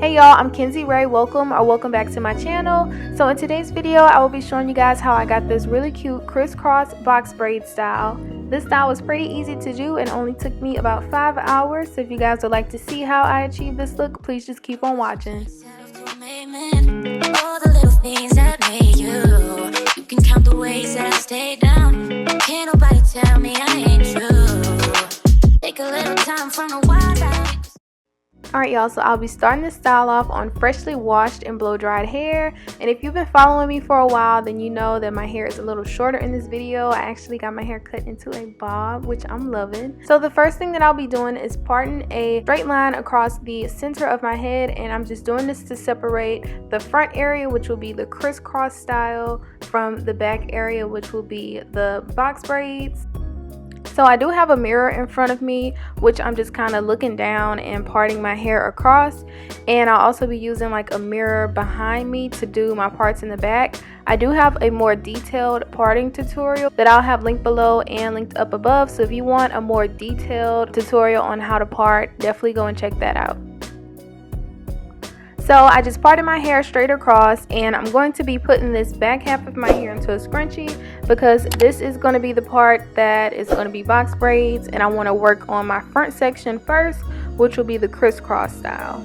Hey y'all, I'm Kinzey Rae. Welcome back to my channel. So in today's video, I will be showing you guys how I got this really cute crisscross box braid style. This style was pretty easy to do and only took me about 5 hours. So if you guys would like to see how I achieved this look, please just keep on watching. All the little things that made you can count the ways that I stayed down. Can't nobody tell me I ain't true. Take a little time from the wild life. Alright y'all, so I'll be starting this style off on freshly washed and blow dried hair. And if you've been following me for a while, then you know that my hair is a little shorter in this video. I actually got my hair cut into a bob, which I'm loving. So the first thing that I'll be doing is parting a straight line across the center of my head, and I'm just doing this to separate the front area, which will be the crisscross style, from the back area, which will be the box braids. So I do have a mirror in front of me, which I'm just kind of looking down and parting my hair across. And I'll also be using like a mirror behind me to do my parts in the back. I do have a more detailed parting tutorial that I'll have linked below and linked up above. So if you want a more detailed tutorial on how to part, definitely go and check that out. So I just parted my hair straight across, and I'm going to be putting this back half of my hair into a scrunchie because this is going to be the part that is going to be box braids, and I want to work on my front section first, which will be the crisscross style.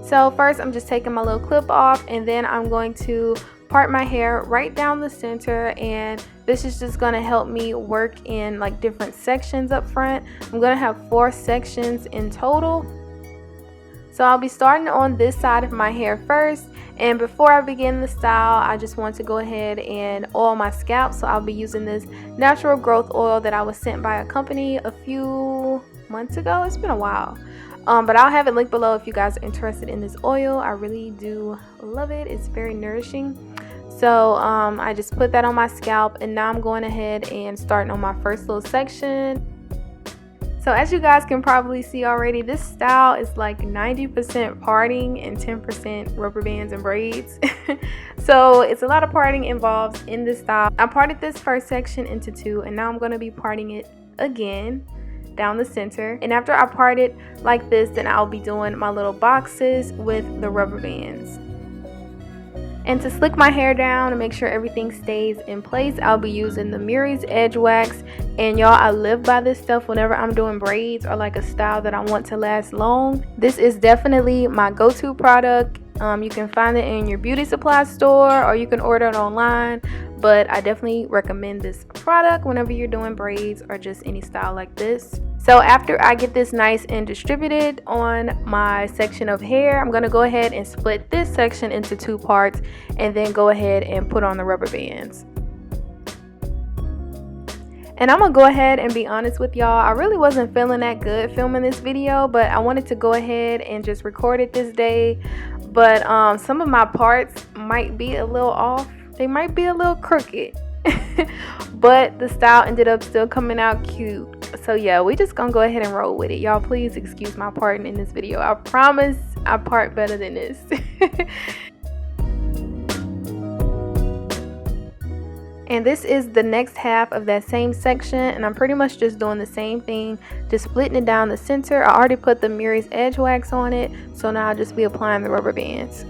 So first I'm just taking my little clip off, and then I'm going to part my hair right down the center, and this is just going to help me work in like different sections up front. I'm going to have 4 sections in total. So I'll be starting on this side of my hair first, and before I begin the style, I just want to go ahead and oil my scalp. So I'll be using this natural growth oil that I was sent by a company a few months ago. It's been a while, but I'll have it linked below if you guys are interested in this oil. I really do love it. It's very nourishing. So I just put that on my scalp, and now I'm going ahead and starting on my first little section. So as you guys can probably see already, this style is like 90% parting and 10% rubber bands and braids. So it's a lot of parting involved in this style. I parted this first section into 2, and now I'm going to be parting it again down the center. And after I part it like this, then I'll be doing my little boxes with the rubber bands. And to slick my hair down and make sure everything stays in place, I'll be using the Murray's Edge Wax. And y'all, I live by this stuff whenever I'm doing braids or like a style that I want to last long. This is definitely my go-to product. You can find it in your beauty supply store, or you can order it online. But I definitely recommend this product whenever you're doing braids or just any style like this. So after I get this nice and distributed on my section of hair, I'm going to go ahead and split this section into 2 parts, and then go ahead and put on the rubber bands. And I'm going to go ahead and be honest with y'all, I really wasn't feeling that good filming this video, but I wanted to go ahead and just record it this day. But some of my parts might be a little off. They might be a little crooked. But the style ended up still coming out cute. So yeah, we just gonna go ahead and roll with it. Y'all please excuse my parting in this video. I promise I part better than this. And this is the next half of that same section, and I'm pretty much just doing the same thing, just splitting it down the center. I already put the Murray's Edge Wax on it, so now I'll just be applying the rubber bands.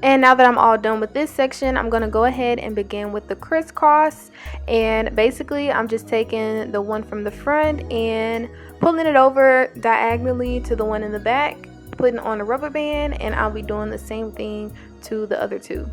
And now that I'm all done with this section, I'm going to go ahead and begin with the crisscross. And basically, I'm just taking the one from the front and pulling it over diagonally to the one in the back, putting on a rubber band, and I'll be doing the same thing to the other 2.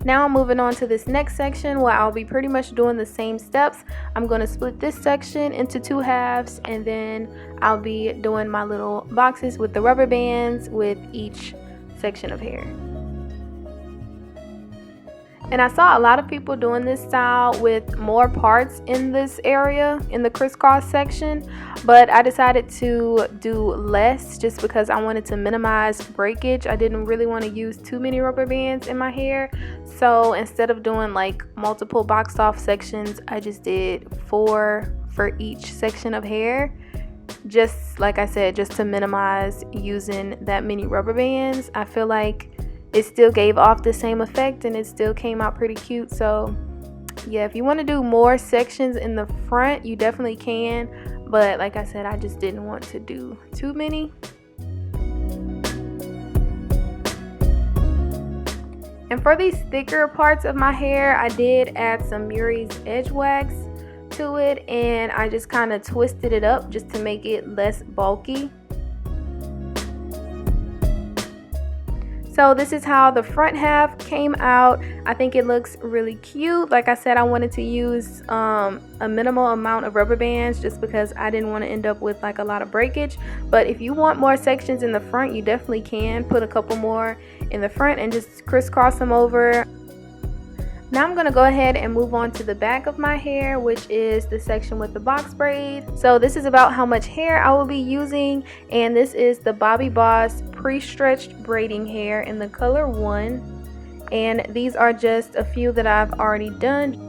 Now I'm moving on to this next section where I'll be pretty much doing the same steps. I'm going to split this section into 2 halves, and then I'll be doing my little boxes with the rubber bands with each section of hair. And I saw a lot of people doing this style with more parts in this area, in the crisscross section, but I decided to do less just because I wanted to minimize breakage. I didn't really want to use too many rubber bands in my hair, so instead of doing like multiple boxed off sections, I just did 4 for each section of hair, just like I said, just to minimize using that many rubber bands. I feel like it still gave off the same effect and it still came out pretty cute. So yeah, if you want to do more sections in the front, you definitely can, but like I said, I just didn't want to do too many. And for these thicker parts of my hair, I did add some Murray's Edge Wax to it, and I just kind of twisted it up just to make it less bulky. So this is how the front half came out. I think it looks really cute. Like I said, I wanted to use a minimal amount of rubber bands just because I didn't want to end up with like a lot of breakage. But if you want more sections in the front, you definitely can put a couple more in the front and just crisscross them over. Now I'm going to go ahead and move on to the back of my hair, which is the section with the box braid. So this is about how much hair I will be using, and this is the Bobbi Boss pre-stretched braiding hair in the color 1, and these are just a few that I've already done.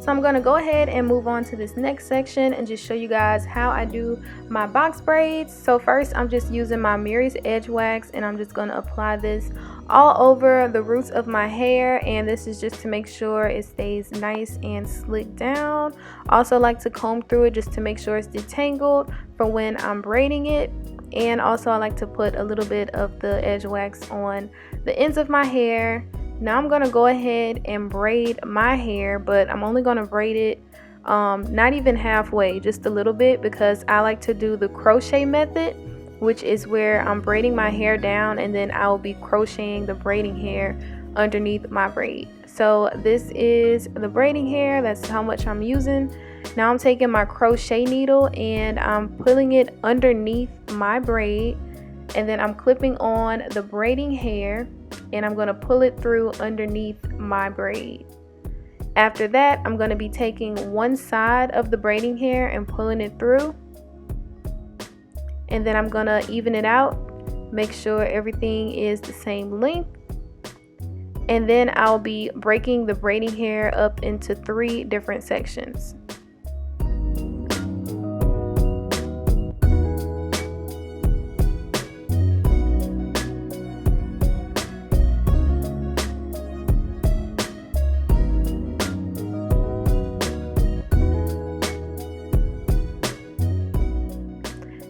So I'm going to go ahead and move on to this next section and just show you guys how I do my box braids. So first I'm just using my Murray's Edge Wax, and I'm just going to apply this all over the roots of my hair, and this is just to make sure it stays nice and slicked down. Also like to comb through it just to make sure it's detangled for when I'm braiding it. And also I like to put a little bit of the edge wax on the ends of my hair. Now I'm going to go ahead and braid my hair, but I'm only going to braid it not even halfway, just a little bit, because I like to do the crochet method, which is where I'm braiding my hair down and then I'll be crocheting the braiding hair underneath my braid. So this is the braiding hair, that's how much I'm using. Now I'm taking my crochet needle and I'm pulling it underneath my braid, and then I'm clipping on the braiding hair and I'm going to pull it through underneath my braid. After that, I'm going to be taking one side of the braiding hair and pulling it through, and then I'm going to even it out, make sure everything is the same length, and then I'll be breaking the braiding hair up into 3 different sections.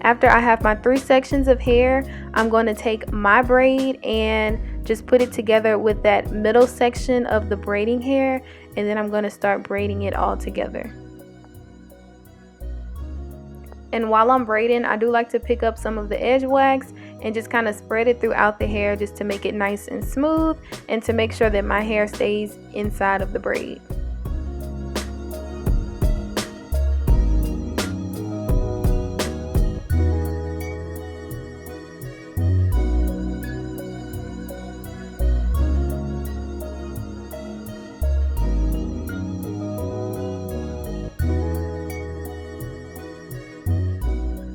After I have my 3 sections of hair, I'm going to take my braid and just put it together with that middle section of the braiding hair, and then I'm going to start braiding it all together. And while I'm braiding, I do like to pick up some of the edge wax and just kind of spread it throughout the hair just to make it nice and smooth and to make sure that my hair stays inside of the braid.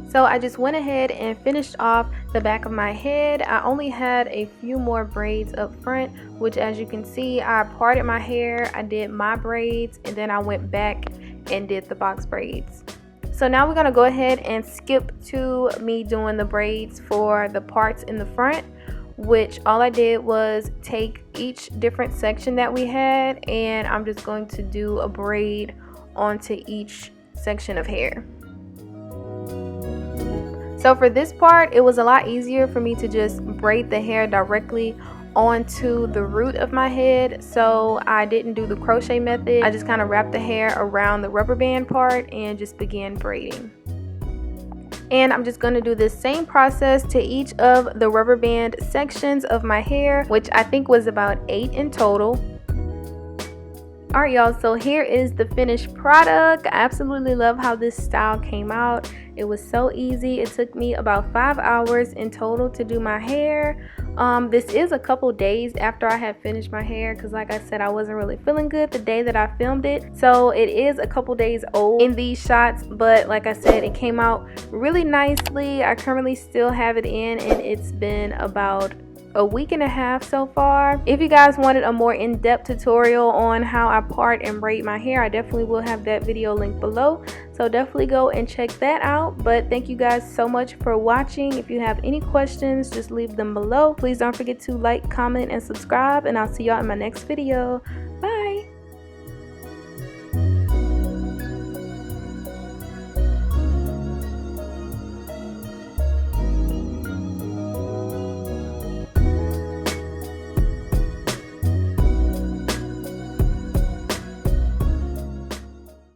So I just went ahead and finished off the back of my head. I only had a few more braids up front, which as you can see, I parted my hair, I did my braids, and then I went back and did the box braids. So now we're going to go ahead and skip to me doing the braids for the parts in the front, which all I did was take each different section that we had, and I'm just going to do a braid onto each section of hair. So for this part, it was a lot easier for me to just braid the hair directly onto the root of my head, so I didn't do the crochet method. I just kind of wrapped the hair around the rubber band part and just began braiding. And I'm just going to do this same process to each of the rubber band sections of my hair, which I think was about 8 in total. Alright y'all, so here is the finished product. I absolutely love how this style came out. It was so easy. It took me about 5 hours in total to do my hair. This is a couple days after I had finished my hair because like I said, I wasn't really feeling good the day that I filmed it. So it is a couple days old in these shots, but like I said, it came out really nicely. I currently still have it in and it's been about a week and a half so far. If you guys wanted a more in-depth tutorial on how I part and braid my hair, I definitely will have that video linked below, so definitely go and check that out. But thank you guys so much for watching. If you have any questions, just leave them below. Please don't forget to like, comment, and subscribe, and I'll see y'all in my next video.